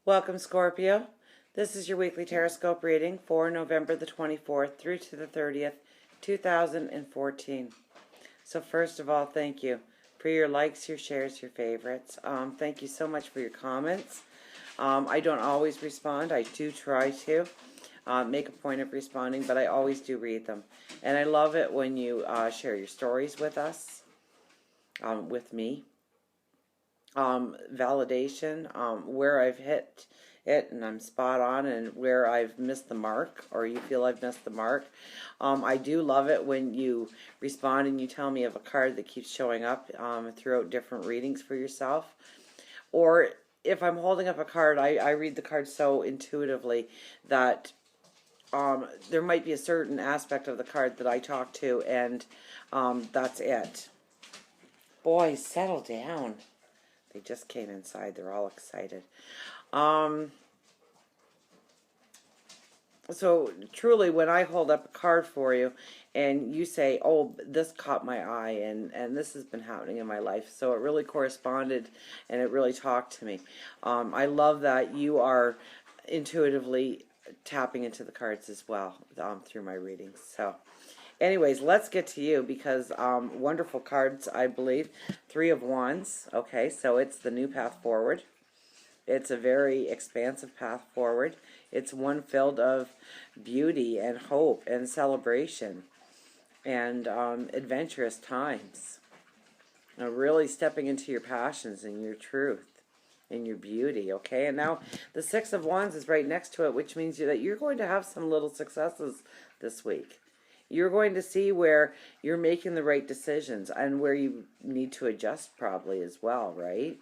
Welcome, Scorpio. This is your weekly tarotscope reading for November the 24th through to the 30th, 2014. So first of all, thank you for your likes, your shares, your favorites. Thank you so much for your comments. I don't always respond. I do try to make a point of responding, but I always do read them. And I love it when you share your stories with us, with me. Validation, where I've hit it and I'm spot on, and where I've missed the mark or you feel I've missed the mark. I do love it when you respond and you tell me of a card that keeps showing up throughout different readings for yourself. Or if I'm holding up a card, I read the card so intuitively that there might be a certain aspect of the card that I talk to, and that's it. Boys, settle down. They just came inside. They're all excited. So truly, when I hold up a card for you and you say, oh, this caught my eye and this has been happening in my life, so it really corresponded and it really talked to me. I love that you are intuitively tapping into the cards as well through my readings. So anyways, let's get to you, because wonderful cards, I believe. Three of Wands. Okay, so it's the new path forward. It's a very expansive path forward. It's one filled of beauty and hope and celebration and adventurous times. Really stepping into your passions and your truth and your beauty, okay? And now the Six of Wands is right next to it, which means that you're going to have some little successes this week. You're going to see where you're making the right decisions and where you need to adjust probably as well, right?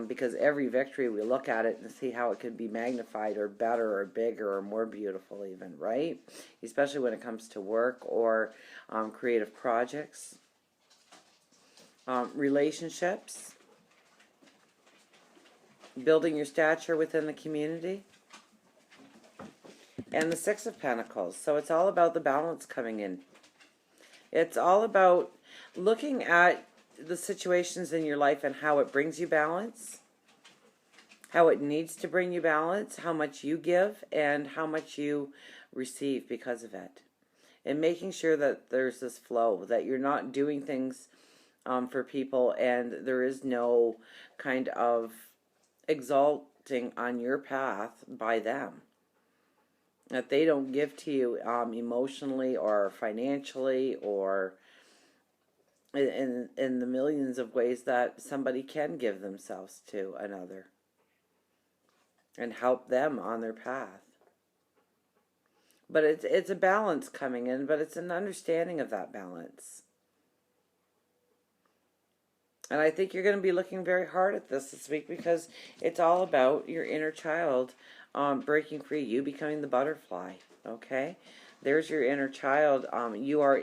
Because every victory, we look at it and see how it could be magnified or better or bigger or more beautiful even, right? Especially when it comes to work or creative projects, relationships, building your stature within the community. And the Six of Pentacles. So it's all about the balance coming in. It's all about looking at the situations in your life and how it brings you balance, how it needs to bring you balance, how much you give and how much you receive because of it. And making sure that there's this flow, that you're not doing things for people and there is no kind of exalting on your path by them. That they don't give to you emotionally or financially or in the millions of ways that somebody can give themselves to another and help them on their path. But it's a balance coming in, but it's an understanding of that balance. And I think you're going to be looking very hard at this week, because it's all about your inner child breaking free, you becoming the butterfly, okay? There's your inner child. You are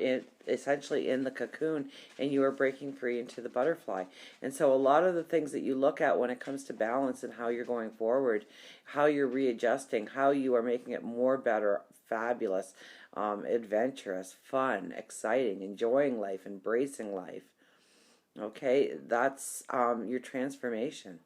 essentially in the cocoon, and you are breaking free into the butterfly. And so a lot of the things that you look at when it comes to balance and how you're going forward, how you're readjusting, how you are making it more better, fabulous, adventurous, fun, exciting, enjoying life, embracing life. Okay, that's your transformation.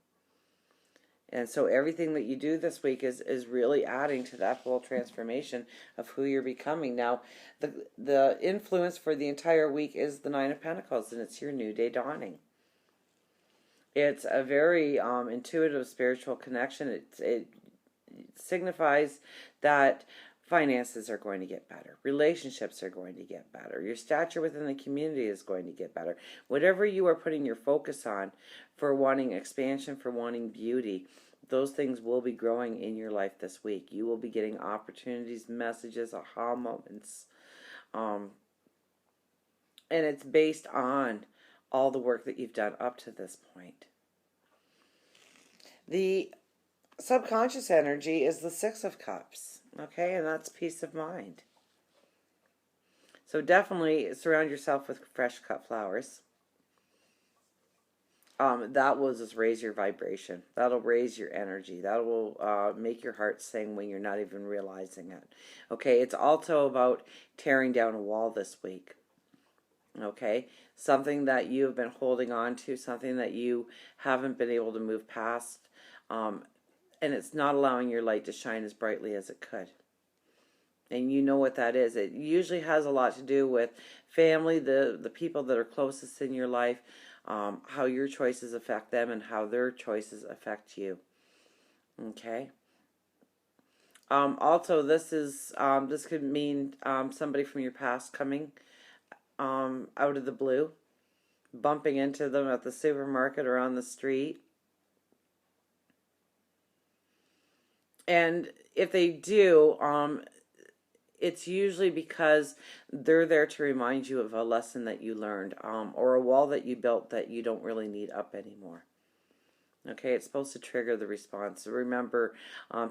And so everything that you do this week is really adding to that whole transformation of who you're becoming. Now, the influence for the entire week is the Nine of Pentacles, and it's your new day dawning. It's a very intuitive spiritual connection. It signifies that finances are going to get better. Relationships are going to get better. Your stature within the community is going to get better. Whatever you are putting your focus on for wanting expansion, for wanting beauty, those things will be growing in your life this week. You will be getting opportunities, messages, aha moments. And it's based on all the work that you've done up to this point. The subconscious energy is the Six of Cups. Okay, and that's peace of mind. So definitely surround yourself with fresh cut flowers. That will just raise your vibration. That'll raise your energy. That will make your heart sing when you're not even realizing it. Okay, it's also about tearing down a wall this week. Okay, something that you have been holding on to, something that you haven't been able to move past. and it's not allowing your light to shine as brightly as it could. And you know what that is. It usually has a lot to do with family, the people that are closest in your life, how your choices affect them and how their choices affect you. Okay. Also, this could mean somebody from your past coming out of the blue, bumping into them at the supermarket or on the street. And if they do, it's usually because they're there to remind you of a lesson that you learned, or a wall that you built that you don't really need up anymore. Okay, it's supposed to trigger the response. So remember,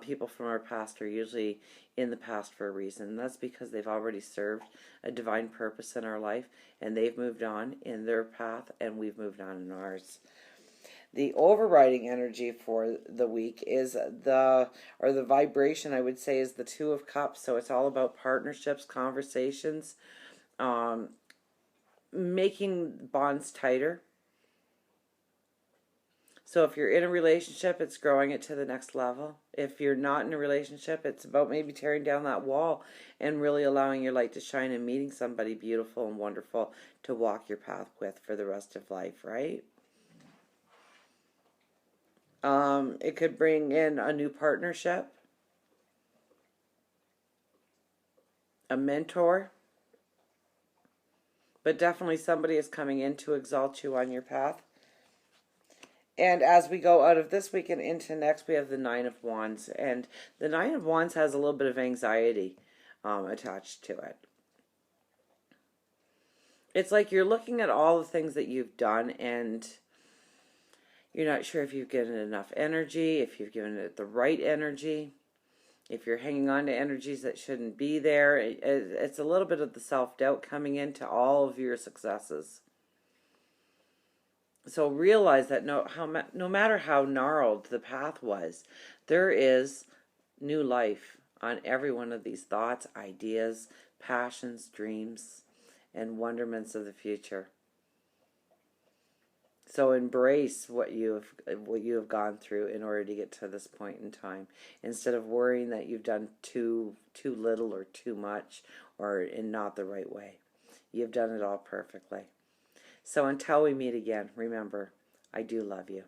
people from our past are usually in the past for a reason. That's because they've already served a divine purpose in our life, and they've moved on in their path, and we've moved on in ours. The overriding energy for the week is the vibration, I would say, is the Two of Cups. So it's all about partnerships, conversations, making bonds tighter. So if you're in a relationship, it's growing it to the next level. If you're not in a relationship, it's about maybe tearing down that wall and really allowing your light to shine and meeting somebody beautiful and wonderful to walk your path with for the rest of life, right? It could bring in a new partnership, a mentor, but definitely somebody is coming in to exalt you on your path. And as we go out of this week and into next, we have the Nine of Wands. And the Nine of Wands has a little bit of anxiety attached to it. It's like you're looking at all the things that you've done and you're not sure if you've given it enough energy, if you've given it the right energy, if you're hanging on to energies that shouldn't be there. It's a little bit of the self-doubt coming into all of your successes. So realize that no matter how gnarled the path was, there is new life on every one of these thoughts, ideas, passions, dreams, and wonderments of the future. So embrace what you have gone through in order to get to this point in time, instead of worrying that you've done too little or too much or in not the right way. You've done it all perfectly. So until we meet again, remember, I do love you.